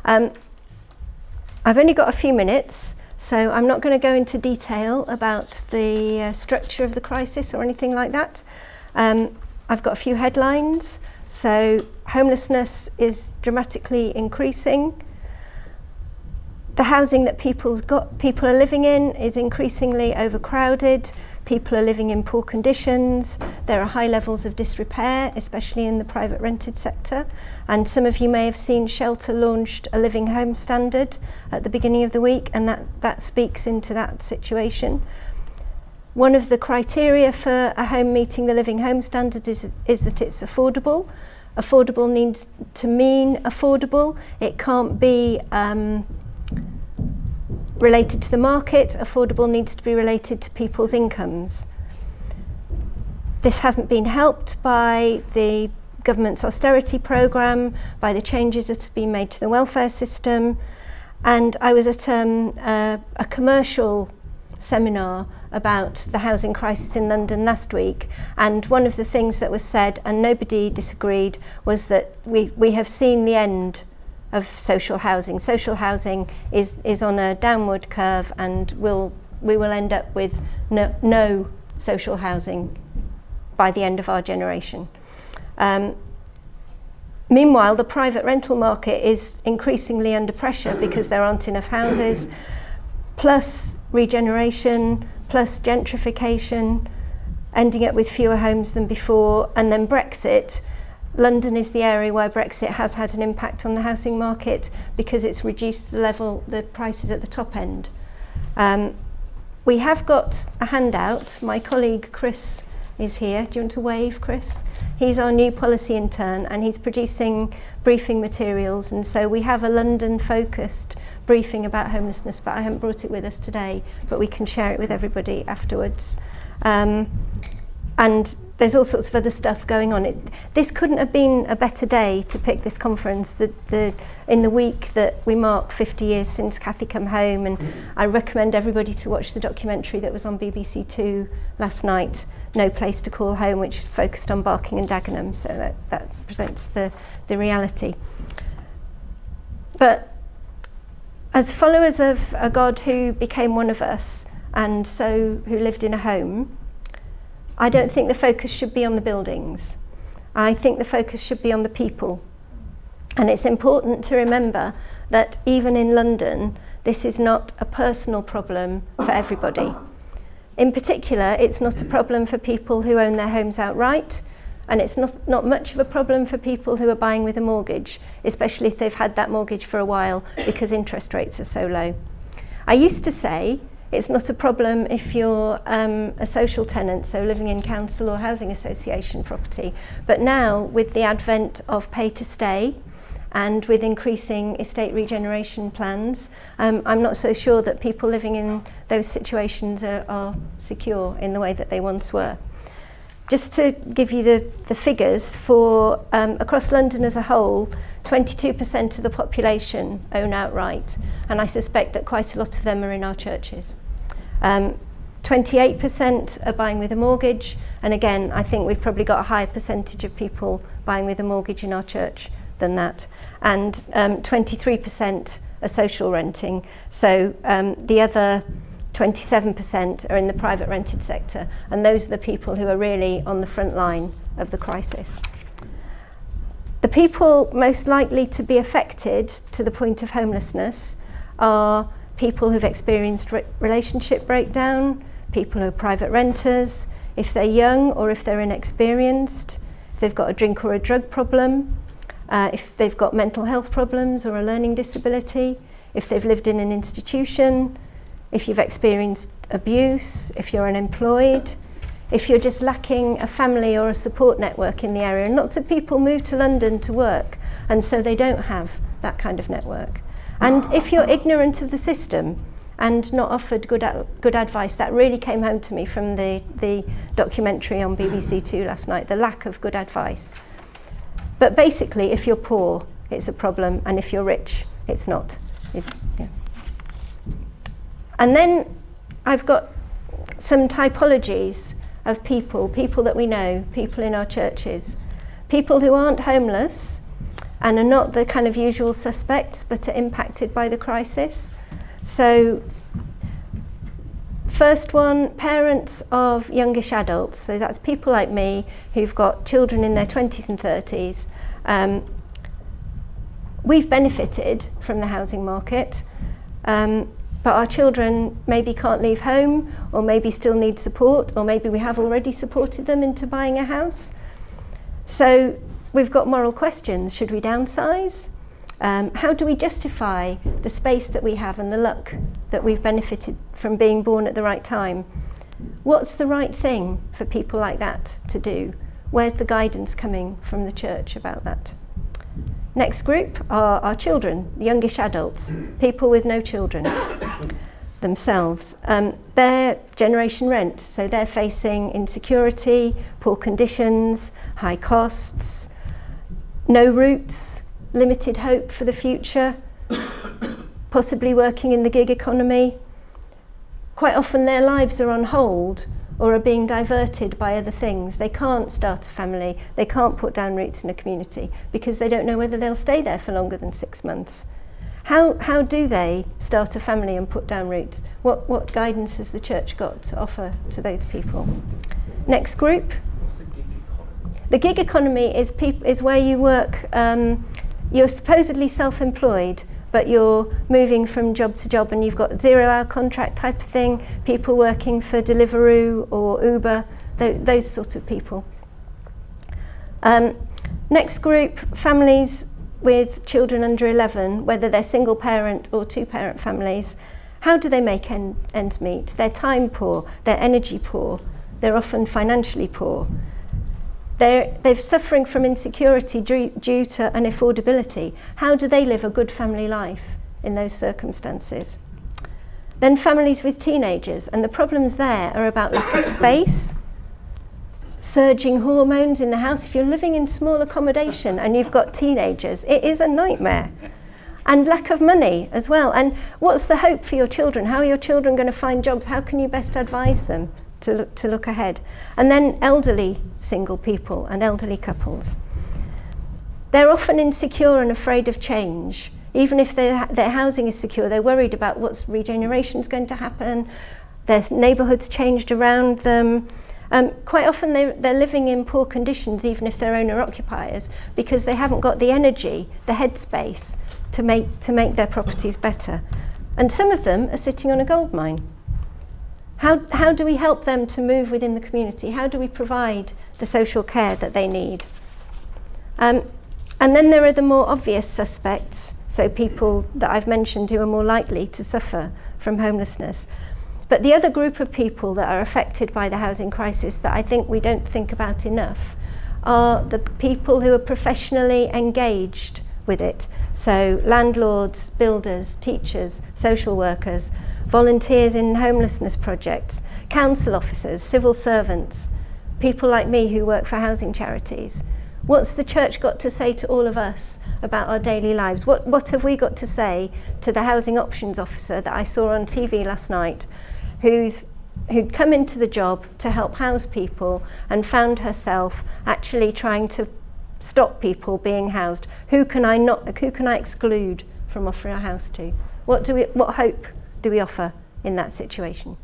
I've only got a few minutes, so I'm not going to go into detail about the structure of the crisis or anything like that. I've got a few headlines. So homelessness is dramatically increasing. The housing that people are living in is increasingly overcrowded. People are living in poor conditions. There are high levels of disrepair, especially in the private rented sector. And some of you may have seen Shelter launched a living home standard at the beginning of the week, and that speaks into that situation. One of the criteria for a home meeting the living home standard is that it's affordable. Affordable needs to mean affordable. It can't be related to the market. Affordable needs to be related to people's incomes. This hasn't been helped by the government's austerity programme, by the changes that have been made to the welfare system. And I was at a commercial seminar about the housing crisis in London last week, and one of the things that was said, and nobody disagreed, was that we have seen the end of social housing. Social housing is on a downward curve, and we will end up with no social housing by the end of our generation. Meanwhile, the private rental market is increasingly under pressure because there aren't enough houses, plus regeneration, plus gentrification, ending up with fewer homes than before, and then Brexit. London is the area where Brexit has had an impact on the housing market because it's reduced the prices at the top end. We have got a handout. My colleague Chris is here. Do you want to wave, Chris? He's our new policy intern, and he's producing briefing materials, and so we have a London-focused briefing about homelessness, but I haven't brought it with us today, but we can share it with everybody afterwards. And there's all sorts of other stuff going on. This couldn't have been a better day to pick this conference in the week that we mark 50 years since Cathy come home, and I recommend everybody to watch the documentary that was on BBC Two last night, No Place to Call Home, which focused on Barking and Dagenham, so that presents the reality. But as followers of a God who became one of us, and so who lived in a home, I don't think the focus should be on the buildings. I think the focus should be on the people. And it's important to remember that even in London, this is not a personal problem for everybody. In particular, it's not a problem for people who own their homes outright, and it's not much of a problem for people who are buying with a mortgage, especially if they've had that mortgage for a while because interest rates are so low. I used to say it's not a problem if you're a social tenant, so living in council or housing association property. But now, with the advent of pay to stay and with increasing estate regeneration plans, I'm not so sure that people living in those situations are secure in the way that they once were. Just to give you the figures, for across London as a whole, 22% of the population own outright, and I suspect that quite a lot of them are in our churches. 28% are buying with a mortgage, and again, I think we've probably got a higher percentage of people buying with a mortgage in our church than that. And 23% are social renting, so the other 27% are in the private rented sector, and those are the people who are really on the front line of the crisis. The people most likely to be affected to the point of homelessness are people who've experienced relationship breakdown, people who are private renters, if they're young or if they're inexperienced, if they've got a drink or a drug problem, if they've got mental health problems or a learning disability, if they've lived in an institution, if you've experienced abuse, if you're unemployed, if you're just lacking a family or a support network in the area. And lots of people move to London to work, and so they don't have that kind of network. And if you're ignorant of the system and not offered good advice, that really came home to me from the documentary on BBC Two last night, the lack of good advice. But basically, if you're poor, it's a problem, and if you're rich, it's not. Yeah. And then I've got some typologies of people that we know, people in our churches, people who aren't homeless, and are not the kind of usual suspects, but are impacted by the crisis. So, first one, parents of youngish adults. So that's people like me who've got children in their 20s and 30s. We've benefited from the housing market, but our children maybe can't leave home, or maybe still need support, or maybe we have already supported them into buying a house. So we've got moral questions. Should we downsize? How do we justify the space that we have and the luck that we've benefited from being born at the right time? What's the right thing for people like that to do? Where's the guidance coming from the church about that? Next group are our children, youngish adults, people with no children themselves. They're generation rent, so they're facing insecurity, poor conditions, high costs, no roots, limited hope for the future, possibly working in the gig economy. Quite often their lives are on hold or are being diverted by other things. They can't start a family, they can't put down roots in a community because they don't know whether they'll stay there for longer than 6 months. How do they start a family and put down roots? What guidance has the church got to offer to those people? Next group. What's the gig economy? The gig economy is where you work, you're supposedly self-employed, but you're moving from job to job and you've got 0-hour contract type of thing, people working for Deliveroo or Uber, those sort of people. Next group, families with children under 11, whether they're single parent or 2-parent families. How do they make ends meet? They're time poor, they're energy poor, they're often financially poor. They're suffering from insecurity due to unaffordability. How do they live a good family life in those circumstances? Then families with teenagers, and the problems there are about lack of space, surging hormones in the house. If you're living in small accommodation and you've got teenagers, it is a nightmare. And lack of money as well. And what's the hope for your children? How are your children going to find jobs? How can you best advise them to look ahead? And then elderly single people and elderly couples. They're often insecure and afraid of change. Even if their housing is secure, they're worried about what's regeneration's going to happen. Their neighbourhoods changed around them. Quite often they're living in poor conditions, even if they're owner-occupiers, because they haven't got the energy, the headspace to make their properties better. And some of them are sitting on a gold mine. How do we help them to move within the community? How do we provide the social care that they need? And then there are the more obvious suspects, so people that I've mentioned who are more likely to suffer from homelessness. But the other group of people that are affected by the housing crisis that I think we don't think about enough are the people who are professionally engaged with it. So landlords, builders, teachers, social workers, volunteers in homelessness projects, council officers, civil servants, people like me who work for housing charities. What's the church got to say to all of us about our daily lives? What have we got to say to the housing options officer that I saw on TV last night, who'd come into the job to help house people and found herself actually trying to stop people being housed? Who can I exclude from offering a house to? What hope do we offer in that situation?